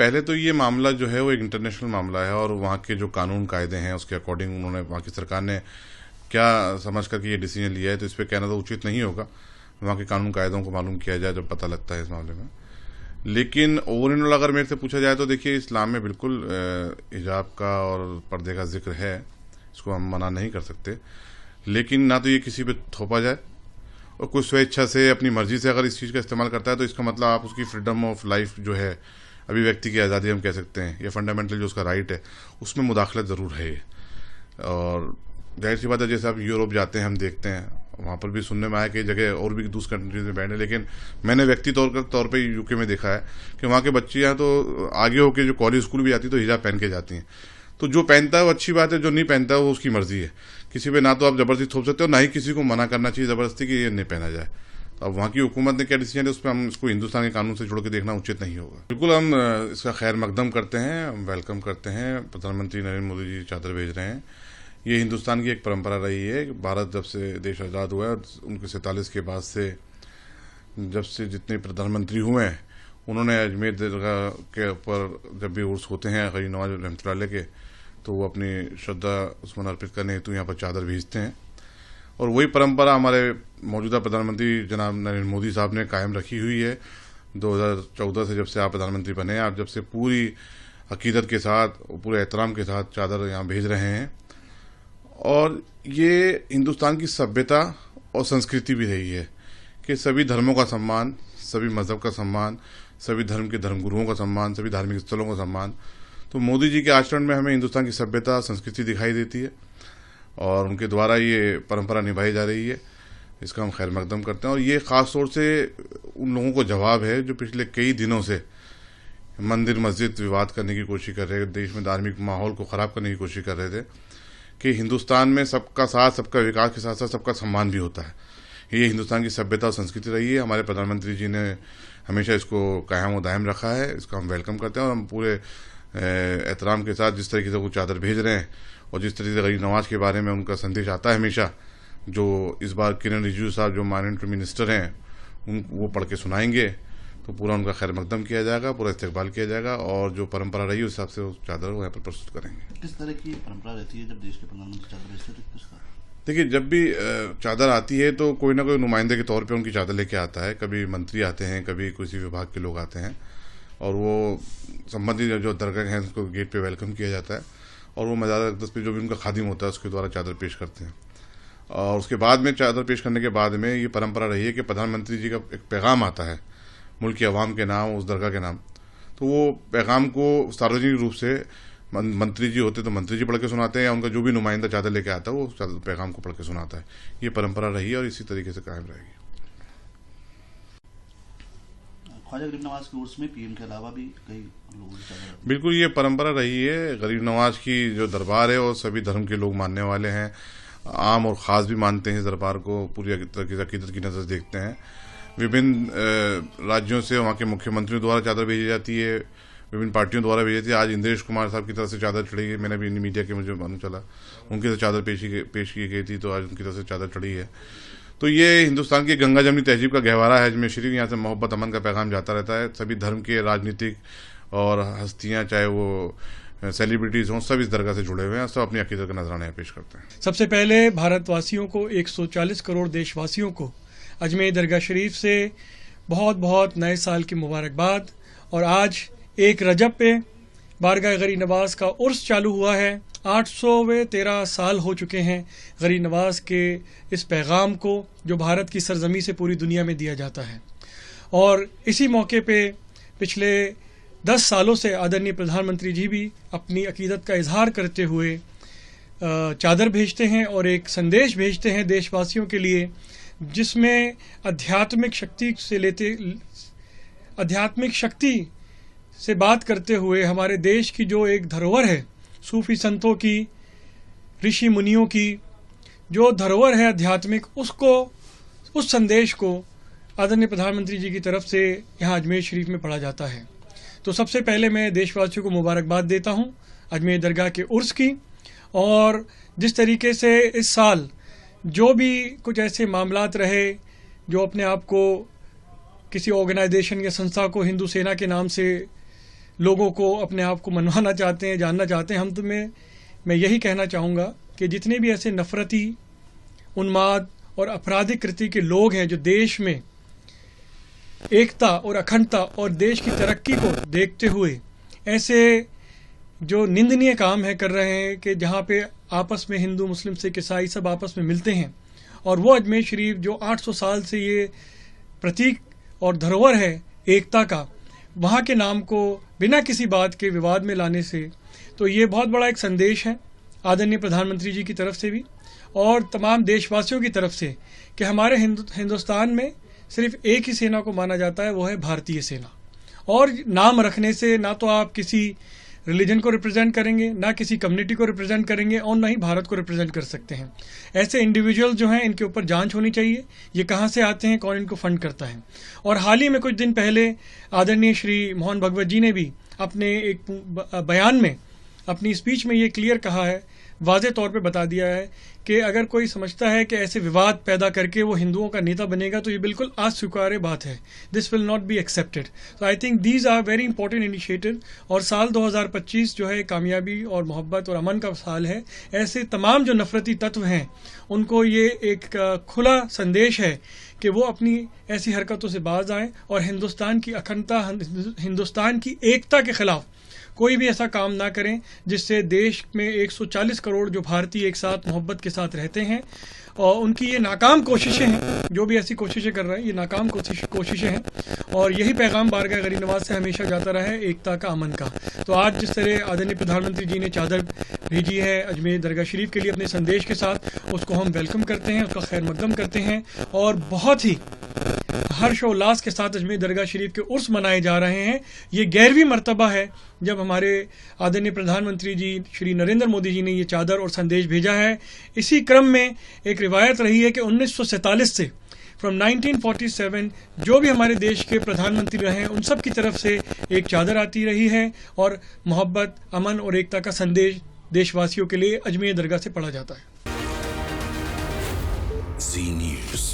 पहले तो ये मामला जो है वो एक इंटरनेशनल मामला है और वहाँ के जो कानून कायदे हैं उसके अकॉर्डिंग उन्होंने वहाँ की सरकार ने क्या समझ करके ये डिसीजन लिया है, तो इस पर कहना तो उचित नहीं होगा। वहाँ के कानून कायदों को मालूम किया जाए जब पता लगता है इस मामले में। लेकिन ओवरऑल अगर मेरे से पूछा जाए तो देखिए, इस्लाम में बिल्कुल हिजाब का और पर्दे का जिक्र है, इसको हम मना नहीं कर सकते। लेकिन ना तो ये किसी पे थोपा जाए, और कोई स्वेच्छा से अपनी मर्जी से अगर इस चीज़ का इस्तेमाल करता है तो इसका मतलब आप उसकी फ्रीडम ऑफ लाइफ जो है, अभिव्यक्ति की आज़ादी हम कह सकते हैं, ये फंडामेंटल जो उसका राइट है, उसमें मुदाखलत ज़रूर है। और जाहिर सी बात है, जैसे आप यूरोप जाते हैं हम देखते हैं, वहाँ पर भी सुनने में आया कि जगह और भी दूसरी कंट्रीज में बैन है, लेकिन मैंने व्यक्ति तौर पे यूके में देखा है कि वहाँ के बच्चियाँ तो आगे होकर जो कॉलेज स्कूल भी जाती तो हिजाब पहन के जाती हैं। तो जो पहनता है वो अच्छी बात है, जो नहीं पहनता है वो उसकी मर्जी है। किसी पे ना तो आप जबरदस्ती थोप सकते हो, ना ही किसी को मना करना चाहिए जबरदस्ती कि ये नहीं पहना जाए। तो अब वहाँ की हुकूमत ने क्या डिसीजन है उस पर हम इसको हिंदुस्तान के कानून से जोड़ के देखना उचित नहीं होगा। बिल्कुल हम इसका खैर मकदम करते हैं, हम वेलकम करते हैं। प्रधानमंत्री नरेंद्र मोदी जी चादर भेज रहे हैं। ये हिंदुस्तान की एक परंपरा रही है। भारत जब से देश आज़ाद हुआ है, उनके 47 के बाद से जब से जितने प्रधानमंत्री हुए हैं, उन्होंने अजमेर दरगाह के ऊपर जब भी उर्स होते हैं गरीब नवाज रहमतुल्लाह के, तो वो अपनी श्रद्धा उसमें अर्पित करने हेतु यहाँ पर चादर भेजते हैं। और वही परंपरा हमारे मौजूदा प्रधानमंत्री जनाब नरेंद्र मोदी साहब ने कायम रखी हुई है। 2014 से जब से आप प्रधानमंत्री बने, आप जब से पूरी अकीदत के साथ, पूरे एहतराम के साथ चादर यहाँ भेज रहे हैं। और ये हिंदुस्तान की सभ्यता और संस्कृति भी रही है कि सभी धर्मों का सम्मान, सभी मज़हब का सम्मान, सभी धर्म के धर्मगुरुओं का सम्मान, सभी धार्मिक स्थलों का सम्मान। तो मोदी जी के आचरण में हमें हिंदुस्तान की सभ्यता, संस्कृति दिखाई देती है और उनके द्वारा ये परंपरा निभाई जा रही है। इसका हम खैर मकदम करते हैं। और ये ख़ास तौर से उन लोगों को जवाब है जो पिछले कई दिनों से मंदिर मस्जिद विवाद करने की कोशिश कर रहे थे, देश में धार्मिक माहौल को ख़राब करने की कोशिश कर रहे थे, कि हिंदुस्तान में सबका साथ, सबका विकास के साथ साथ सबका सम्मान भी होता है। ये हिंदुस्तान की सभ्यता और संस्कृति रही है। हमारे प्रधानमंत्री जी ने हमेशा इसको कायम और दायम रखा है। इसका हम वेलकम करते हैं और हम पूरे एहतराम के साथ जिस तरीके से वो चादर भेज रहे हैं और जिस तरीके से गरीब नवाज के बारे में उनका संदेश आता है हमेशा, जो इस बार किरण रिजिजू साहब जो माइनॉरिटी मिनिस्टर हैं वो पढ़ के सुनाएंगे, तो पूरा उनका खैर मकदम किया जाएगा, पूरा इस्तेकबाल किया जाएगा और जो परंपरा रही है उस हिसाब से उस चादर को यहाँ पर प्रस्तुत करेंगे। किस तरह की परंपरा रहती है जब देश के प्रधानमंत्री चादर भेजते हैं? किसका? देखिए, जब भी चादर आती है तो कोई ना कोई नुमाइंदे के तौर पे उनकी चादर लेके आता है। कभी मंत्री आते हैं, कभी किसी विभाग के लोग आते हैं और वो संबंधित जो दरगाह हैं उसको गेट पे वेलकम किया जाता है और वो मज़ार अक़दस पे जो भी उनका खादिम होता है उसके द्वारा चादर पेश करते हैं। और उसके बाद में चादर पेश करने के बाद में ये परंपरा रही है कि प्रधानमंत्री जी का एक पैगाम आता है मुल्क की आवाम के नाम, उस दरगाह के नाम। तो वो पैगाम को सार्वजनिक रूप से मंत्री जी होते तो मंत्री जी पढ़ के सुनाते हैं, या उनका जो भी नुमाइंदा चादर लेके आता है वो पैगाम को पढ़ के सुनाता है। ये परंपरा रही है और इसी तरीके से कायम रहेगी। ख्वाजा गरीब नवाज के उर्स में पीएम के अलावा भी कई लोगों की चादर? बिल्कुल, ये परंपरा रही है। गरीब नवाज की जो दरबार है और सभी धर्म के लोग मानने वाले हैं, आम और ख़ास भी मानते हैं इस दरबार को, पूरी अकीदत की नज़र देखते हैं। विभिन्न राज्यों से वहाँ के मुख्यमंत्रियों द्वारा चादर भेजी जाती है, विभिन्न पार्टियों द्वारा भेजी जाती है। आज इंद्रेश कुमार साहब की तरफ से चादर चढ़ी है, मैंने भी मीडिया के मुझे मालूम चला, उनकी तरफ चादर पेश की गई थी, तो आज उनकी तरफ से चादर चढ़ी है। तो ये हिंदुस्तान की गंगा जमनी तहजीब का गहवारा है जिसमें शरीफ, यहाँ से मोहब्बत अमन का पैगाम जाता रहता है। सभी धर्म के राजनीतिक और हस्तियाँ, चाहे वो सेलिब्रिटीज़ हों, सब इस दरगाह से जुड़े हुए हैं, सब अपनी अकीदत का नजराना पेश करते हैं। सबसे पहले भारतवासियों को, 140 करोड़ देशवासियों को अजमेर दरगाह शरीफ से बहुत बहुत नए साल की मुबारकबाद। और आज 1 रजब पे बारगाह गरीब नवाज का उर्स चालू हुआ है। 813 साल हो चुके हैं गरीब नवाज के इस पैगाम को, जो भारत की सरजमी से पूरी दुनिया में दिया जाता है। और इसी मौके पे पिछले 10 सालों से आदरणीय प्रधानमंत्री जी भी अपनी अकीदत का इजहार करते हुए चादर भेजते हैं और एक संदेश भेजते हैं देशवासियों के लिए, जिसमें आध्यात्मिक शक्ति से बात करते हुए हमारे देश की जो एक धरोहर है, सूफी संतों की, ऋषि मुनियों की जो धरोहर है आध्यात्मिक, उस संदेश को आदरणीय प्रधानमंत्री जी की तरफ से यहाँ अजमेर शरीफ में पढ़ा जाता है। तो सबसे पहले मैं देशवासियों को मुबारकबाद देता हूँ अजमेर दरगाह के उर्स की। और जिस तरीके से इस साल जो भी कुछ ऐसे मामलात रहे जो अपने आप को किसी ऑर्गेनाइजेशन या संस्था को हिंदू सेना के नाम से लोगों को अपने आप को मनवाना चाहते हैं, जानना चाहते हैं। हम तो मैं यही कहना चाहूँगा कि जितने भी ऐसे नफरती, उन्माद और आपराधिक कृत्य के लोग हैं जो देश में एकता और अखंडता और देश की तरक्की को देखते हुए ऐसे जो निंदनीय काम है कर रहे हैं कि जहाँ पे आपस में हिंदू, मुस्लिम, सिख, ईसाई सब आपस में मिलते हैं, और वो अजमेर शरीफ जो 800 साल से ये प्रतीक और धरोहर है एकता का, वहाँ के नाम को बिना किसी बात के विवाद में लाने से, तो ये बहुत बड़ा एक संदेश है आदरणीय प्रधानमंत्री जी की तरफ से भी और तमाम देशवासियों की तरफ से कि हमारे हिंदुस्तान में सिर्फ एक ही सेना को माना जाता है, वो है भारतीय सेना। और नाम रखने से ना तो आप किसी रिलीजन को रिप्रेजेंट करेंगे, ना किसी कम्युनिटी को रिप्रेजेंट करेंगे और ना ही भारत को रिप्रेजेंट कर सकते हैं। ऐसे इंडिविजुअल जो हैं इनके ऊपर जांच होनी चाहिए, ये कहाँ से आते हैं, कौन इनको फंड करता है। और हाल ही में कुछ दिन पहले आदरणीय श्री मोहन भगवत जी ने भी अपने एक बयान में, अपनी स्पीच में ये क्लियर कहा है, वाज़े तौर पे बता दिया है कि अगर कोई समझता है कि ऐसे विवाद पैदा करके वो हिंदुओं का नेता बनेगा तो ये बिल्कुल अस्वीकार्य बात है। This will not be accepted. So I think these are very important initiative. और साल 2025 जो है कामयाबी और मोहब्बत और अमन का साल है। ऐसे तमाम जो नफरती तत्व हैं उनको ये एक खुला संदेश है कि वो अपनी ऐसी हरकतों से बाज आएँ और हिंदुस्तान की अखंडता, हिंदुस्तान की एकता के खिलाफ कोई भी ऐसा काम ना करें जिससे देश में 140 करोड़ जो भारतीय एक साथ मोहब्बत के साथ रहते हैं और उनकी ये नाकाम कोशिशें हैं, जो भी ऐसी कोशिशें कर रहे हैं ये नाकाम कोशिशें हैं। और यही पैगाम बारगाह गरीब नवाज से हमेशा जाता रहा है, एकता का, अमन का। तो आज जिस तरह आदरणीय प्रधानमंत्री जी ने चादर भेजी है अजमेर दरगाह शरीफ के लिए अपने संदेश के साथ, उसको हम वेलकम करते हैं, उसका खैर मकदम करते हैं। और बहुत ही हर्ष और उल्लास के साथ अजमेर दरगाह शरीफ के उर्स मनाए जा रहे हैं। ये 11वीं मर्तबा है जब हमारे आदरणीय प्रधानमंत्री जी श्री नरेंद्र मोदी जी ने ये चादर और संदेश भेजा है। इसी क्रम में एक रिवायत रही है कि 1947 से फ्रॉम 1947 जो भी हमारे देश के प्रधानमंत्री रहे हैं उन सब की तरफ से एक चादर आती रही है और मोहब्बत, अमन और एकता का संदेश देशवासियों के लिए अजमेर दरगाह से पढ़ा जाता है। जी न्यूज़।